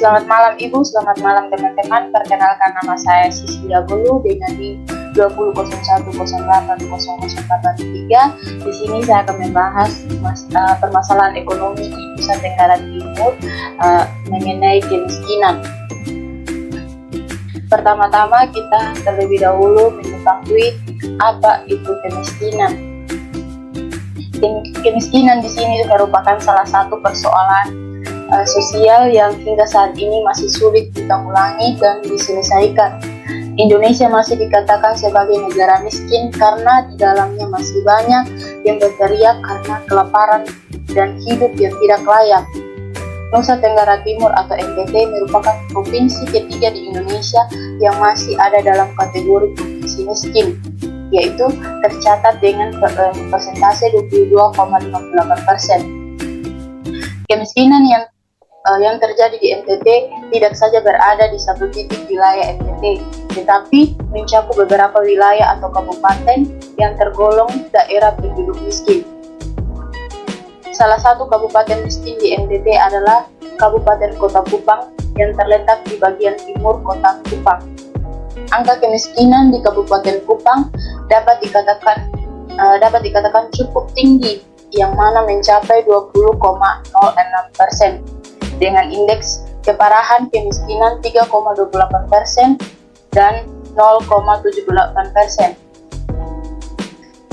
Selamat malam Ibu, selamat malam teman-teman. Perkenalkan nama saya Sislia Bolu dengan di 20.01.08.0083. Di sini saya akan membahas permasalahan ekonomi di Nusa Tenggara Timur mengenai kemiskinan. Pertama-tama kita terlebih dahulu mengetahui apa itu kemiskinan. Kemiskinan di sini merupakan salah satu persoalan sosial yang hingga saat ini masih sulit ditanggulangi dan diselesaikan. Indonesia masih dikatakan sebagai negara miskin karena di dalamnya masih banyak yang berteriak karena kelaparan dan hidup yang tidak layak. Nusa Tenggara Timur atau NTT merupakan provinsi ketiga di Indonesia yang masih ada dalam kategori provinsi miskin, yaitu tercatat dengan persentase 22,58%. Kemiskinan yang terjadi di NTT tidak saja berada di satu titik wilayah NTT, tetapi mencakup beberapa wilayah atau kabupaten yang tergolong daerah penduduk miskin. Salah satu kabupaten miskin di NTT adalah Kabupaten Kota Kupang yang terletak di bagian timur Kota Kupang. Angka kemiskinan di Kabupaten Kupang dapat dikatakan cukup tinggi, yang mana mencapai 20,06%. dengan indeks keparahan kemiskinan 3,28% dan 0,78%.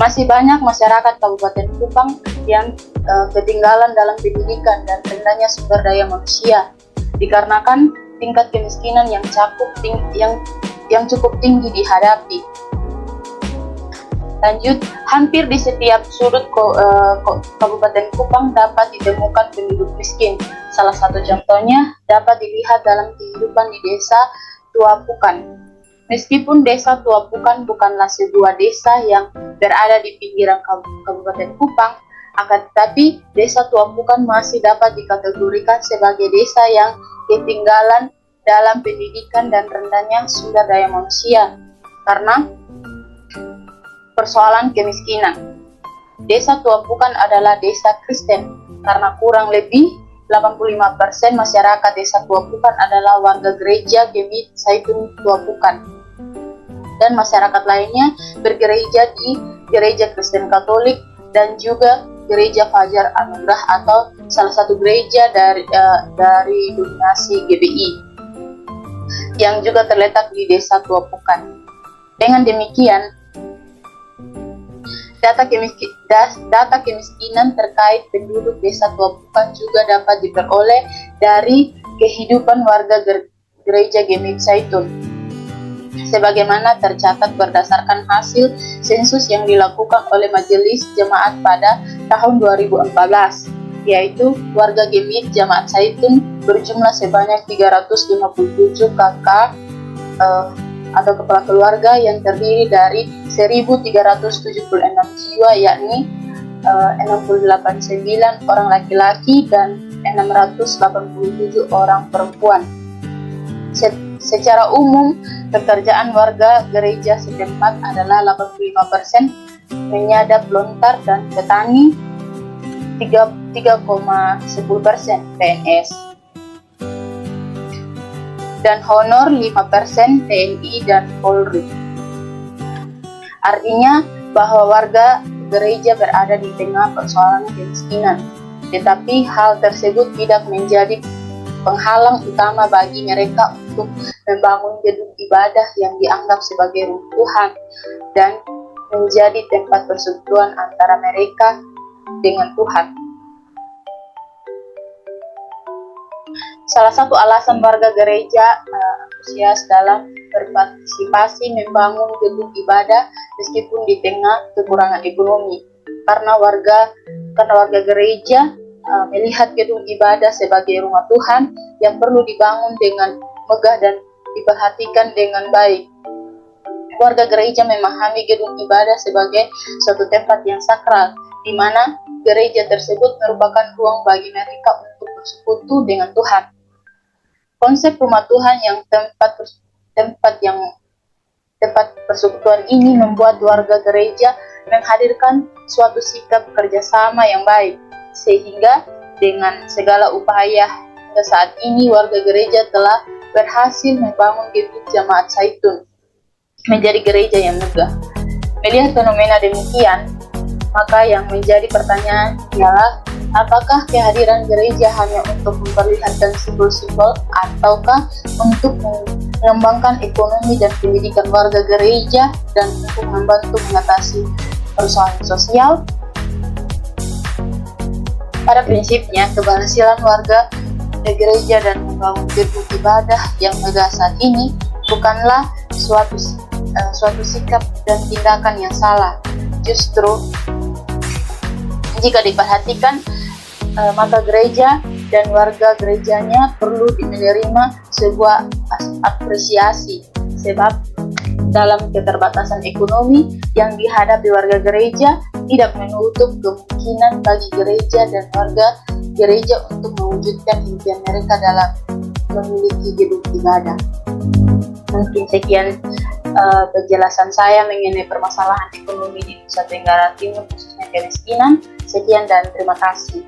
Masih banyak masyarakat Kabupaten Kupang yang ketinggalan dalam pendidikan dan rendahnya sumber daya manusia, dikarenakan tingkat kemiskinan yang cukup tinggi dihadapi. Lanjut, hampir di setiap sudut Kabupaten Kupang dapat ditemukan penduduk miskin. Salah satu contohnya dapat dilihat dalam kehidupan di Desa Tuapukan. Meskipun Desa Tuapukan bukanlah sebuah desa yang berada di pinggiran Kabupaten Kupang, akan tetapi Desa Tuapukan masih dapat dikategorikan sebagai desa yang ketinggalan dalam pendidikan dan rendahnya sumber daya manusia karena persoalan kemiskinan. Desa Tuapukan adalah desa Kristen karena kurang lebih 85% masyarakat Desa Tuapukan adalah warga gereja Gemit Zaitun Tuapukan, dan masyarakat lainnya bergereja di gereja Kristen Katolik dan juga gereja Fajar Anugerah atau salah satu gereja dari dominasi GBI yang juga terletak di Desa Tuapukan. Dengan demikian, data kemiskinan terkait penduduk Desa Tuapukan juga dapat diperoleh dari kehidupan warga gereja Gemit Zaitun, sebagaimana tercatat berdasarkan hasil sensus yang dilakukan oleh Majelis Jemaat pada tahun 2014, yaitu warga Gemit Jemaat Zaitun berjumlah sebanyak 357 kakak atau kepala keluarga yang terdiri dari 1.376 jiwa, yakni 689 orang laki-laki dan 687 orang perempuan. Secara umum, pekerjaan warga gereja setempat adalah 85% menyadap lontar dan petani, 3,10% PNS, dan honor 5% TNI dan Polri. Artinya bahwa warga gereja berada di tengah persoalan kemiskinan, tetapi hal tersebut tidak menjadi penghalang utama bagi mereka untuk membangun gedung ibadah yang dianggap sebagai runtuhan dan menjadi tempat persekutuan antara mereka dengan Tuhan. Salah satu alasan warga gereja antusias dalam berpartisipasi membangun gedung ibadah meskipun di tengah kekurangan ekonomi, karena warga gereja melihat gedung ibadah sebagai rumah Tuhan yang perlu dibangun dengan megah dan diperhatikan dengan baik. Warga gereja memahami gedung ibadah sebagai suatu tempat yang sakral, di mana gereja tersebut merupakan ruang bagi mereka untuk bersekutu dengan Tuhan. Konsep rumah Tuhan yang tempat persekutuan ini membuat warga gereja menghadirkan suatu sikap kerjasama yang baik, sehingga dengan segala upaya hingga saat ini warga gereja telah berhasil membangun gedung Jemaat Zaitun menjadi gereja yang megah. Melihat fenomena demikian, maka yang menjadi pertanyaan ialah apakah kehadiran gereja hanya untuk memperlihatkan simbol-simbol ataukah untuk mengembangkan ekonomi dan pendidikan warga gereja dan untuk membantu mengatasi persoalan sosial? Pada prinsipnya, keberhasilan warga gereja dan membangun gedung ibadah yang megah saat ini bukanlah suatu sikap dan tindakan yang salah. Justru jika diperhatikan, maka gereja dan warga gerejanya perlu menerima sebuah apresiasi, sebab dalam keterbatasan ekonomi yang dihadapi warga gereja tidak menutup kemungkinan bagi gereja dan warga gereja untuk mewujudkan impian mereka dalam memiliki gedung ibadah. Mungkin sekian penjelasan saya mengenai permasalahan ekonomi di Nusa Tenggara Timur, khususnya kemiskinan. Sekian dan terima kasih.